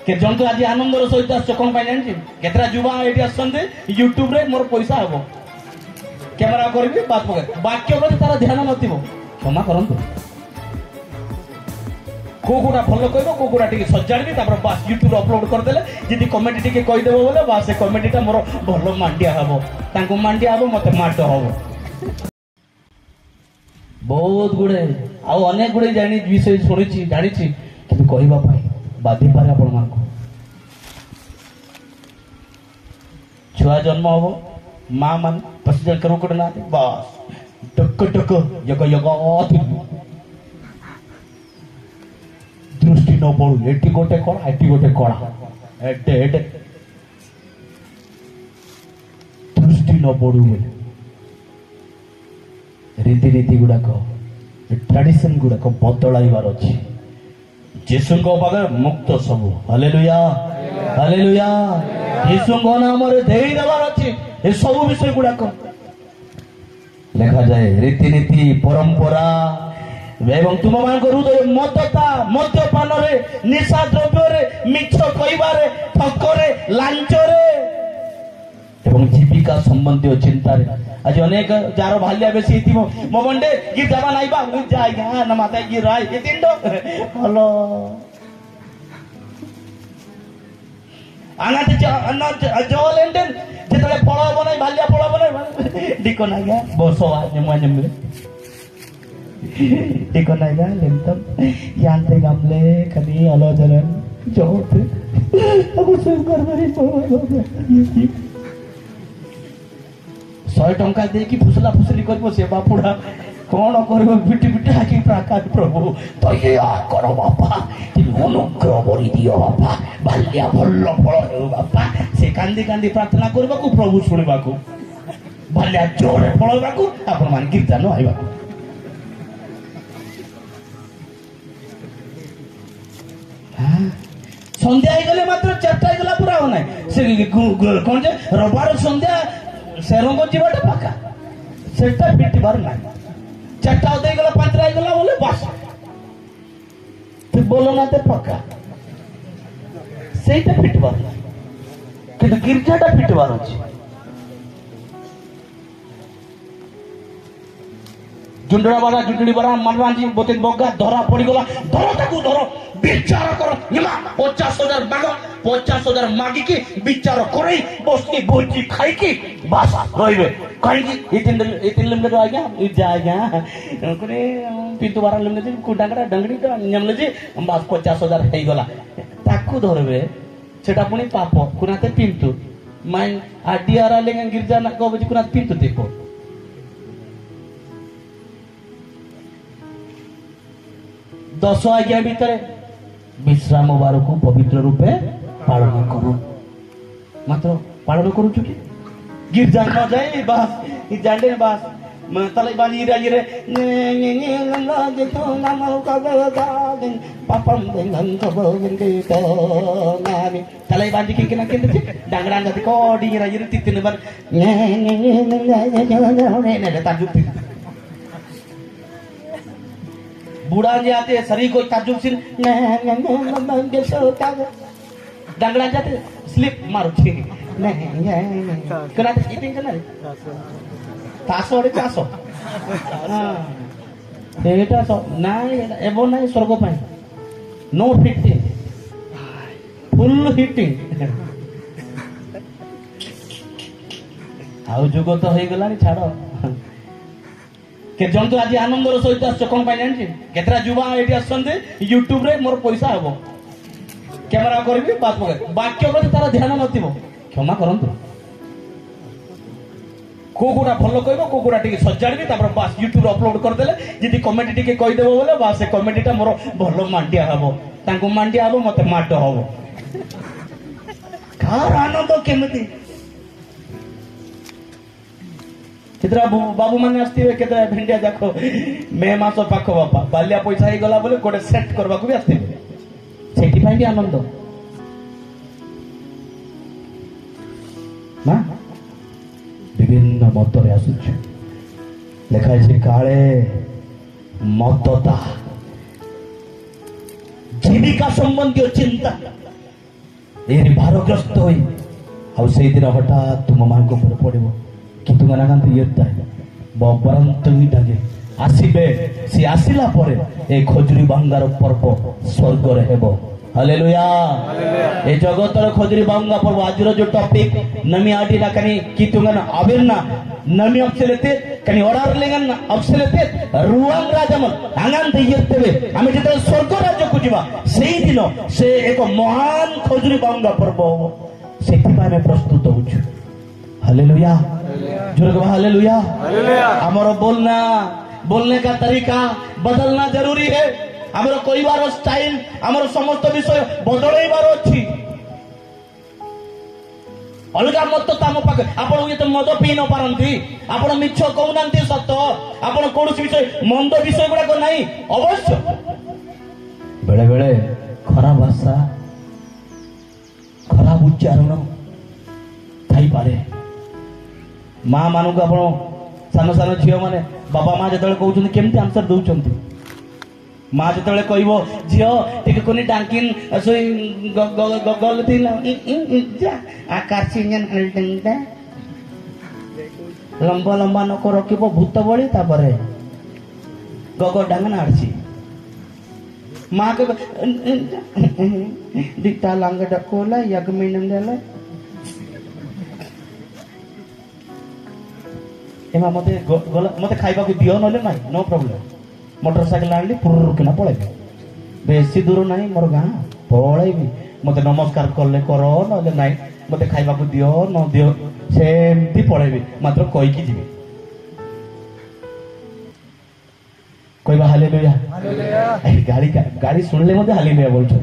के जन तो आज आनंदर सहित आस कौन जानी केतरा युवा ये आसते यूट्यूब रे मोर पैसा हम कैमेरा करी बात पकड़ वाक्य प्रति तार ध्यान नथिबो क्षमा करंतु को कोटा भल कहबो को कोटा टिके सजाड़बी तापर बास यूट्यूब अपलोड कर देले जदी कमेंट टिके कहि देबो बोले बास से कमेंटटा मोर भल मांडिया हबो तांको मांडिया हबो मते माड हबो बहुत गुड़े आउ अनेक गुड़े जानी विषय शुणी जानी कि कहवा बाधि पारे आपण मान छुआ जन्म हम माँ मान पसीजन करू कट ना बस टक टक जग जग दृष्टि न पड़ू एटी गोटे कड़ा एटी गोटे कड़ा एटे एटे दृष्टि न पड़ू रीति रीति गुड़ाक ट्रेडिशन गुड़ाक बदलाइबार अच्छी जीशु पाखे मुक्त सब हालेलुया हालेलुया जीशु नाम देवार अच्छी ये सब विषय गुड़ाक लिखा जाए रीतिनीति परंपरा एवं तुम मान हृदय मदता मद्यपान निशा द्रव्य मिछ कहबारे ठकरे लांचरे एवं जीविका संबंधी चिंता आज अनेक जार भालिया बेसी थी मो बंडे गी जावा नाई बा जाय गा न माता गी राय ए तिंडो हेलो आना जवल एंडन जेतले फळ बनाई भालिया फळ बनाई डिको ना गा बसो आ नेमा नेमले डिको ना गा लेंतम यांते गामले कनी हलो जरन जोत अब सुन कर बरी 100 टंका दे कि फुसला फुसली कर से बापुड़ा कौन कर पिटी पिटी हाकि प्राकाश प्रभु तो ये आ करो बापा तुम अनुग्रह बरी दियो बापा बाल्या भल्ल फल हेउ बापा से कांदी कांदी प्रार्थना करबा को प्रभु सुनबा को बाल्या जोरे फलबा को आपण मान कीर्तन आइबा को संध्या गले मात्र चर्चा गला पूरा हो नाही से कोन जे रबार संध्या सेरंग जीवाटा पक्का सेटा पिटिबार ना चट्टा दे गला पंचरा गला बोले बस तू बोलो ना ते पक्का सेटा पिटिबार ना किंतु गिरजाटा पिटिबार अछि जुंडड़ा वाला जुंडड़ी वाला मनराजी बोते बगा धरा पड़ी गला धरो ताकू धरो विचार करो निमा 50,000 मागो 50,000 मागी की विचार करे बसकी भोजी खाई की बस रहिबे कहीं ए तीन लमले तो आ गया ई जा गया करे पितु बारा लमले जे कुडांगड़ा डंगड़ी तो नमले जे बस 50,000 हेई गला ताकू धरबे सेटा पुनी पाप कुनाते पिंतु माय आडियारा लेंगे गिरजा ना को बजी कुनाते पिंतु देखो दस आज्ञा भितर विश्राम बार को पवित्र रूपे पालन करू मात्र पालन करू कि गिरजा न जाए बस जाने बस तले बानी रे रे जे तो नाम का गान पापम देन तो बगन के तो नामी तले बानी के ना के डांगड़ा जाति कोडी रे रे तितिन बार ने ताजुब बूढ़ा जाते शरीर को ताजुब सिर डांगड़ा जाते स्लिप मारो छी करा इटिंग कना तासो रे तासो हां एटा सो नाइ एबो नाइ स्वर्ग पाई नो फिटिंग फुल हिटिंग आउ जुग तो होई गलानी छाड़ो के जन तो आज आनंदर सहित आस कौन जानी केतरा युवा ये आसते यूट्यूब रे मोर पैसा हम कैमेरा करी बात पकड़ वाक्य प्रति तार ध्यान नथिबो क्षमा करंतु को कोटा भल कहबो को कोटा टिके सजाड़बी तापर बास यूट्यूब अपलोड कर देले जदी कमेंट टिके कहि देबो बोले बास से कमेंटटा मोर भल मांडिया हबो तांको मांडिया हबो मते माड हबो कार आनंद केमती कितरा बाबू माने आस्तिबे केतरा भेंडिया जाखो मे मास पाखो बापा बाल्या पैसा ही गला बोले गोटे सेट करबा को भी आस्तिबे सेठी फाइ भी आनंद ना विभिन्न मतरे आसुछ लेखा छै काळे मतता जीविका संबंधी चिंता ଏ ଭାରଗ୍ରସ୍ତ ହୋଇ ଆଉ ସେଇଦିନ ହଠାତ୍ ତୁମ ମାଙ୍କ ଉପରେ ପଡ଼ିବ କିନ୍ତୁ ନାହାନ୍ତି ଇୟତା ବବରନ୍ତ ଡାକେ ଆସିବେ। ସେ ଆସିଲା ପରେ ଏ ଖଜୁରୀ ଭାଙ୍ଗାର ପର୍ବ ସ୍ୱର୍ଗରେ ହେବ। हालेलुया। ये जगतर खजुरी बांगा पर आजरो जो टॉपिक नमी आटी ना कनी कितुंगन अबिरना नमी अक्सलेते कनी ऑर्डर लेगन अक्सलेते रुआंग राजमन आंगन दियतेबे आमे जेते स्वर्ग राज्य को जीवा सेही दिन से एक महान खजुरी बांगा पर्व सेति में प्रस्तुत होछु। हालेलुया जोर हालेलुया। हमरो बोलने का तरीका बदलना जरूरी है। आमर कहबार स्टाइल आमर समस्त विषय बदलैबार अच्छी अलग मत तो आम पाखे आपण ये मद पी न पारती आपण मिछ कहना सत आपण कौन विषय मंद विषय गुड़ाक नहीं अवश्य बेले बेले खराब भाषा खराब उच्चारण थी पारे। माँ मान को आप सान सान झील मैंने बाबा माँ जो कहते केमती आंसर दौरान माँ जो कह झील टे कोनी डाकिन गलती आकाश लंबा लंबा नक रख भूत बड़ी गग डांगना आड़सी माँ के दीटा लांग डकोला यग मीनम देला एमा मते खाइबा को दियो नले नाइ नो प्रॉब्लम मोटरसाइकिल आनली पुर किना पळेबी बेसी दूर नाही मोर गां पळेबी मते नमस्कार करले करो नले नाइ मते खाइबा को दियो न दियो सेमती पळेबी मात्र कहि की जीवी कहबा हालेलुया हालेलुया। गाड़ी सुनले मते हालेलुया बोलछो।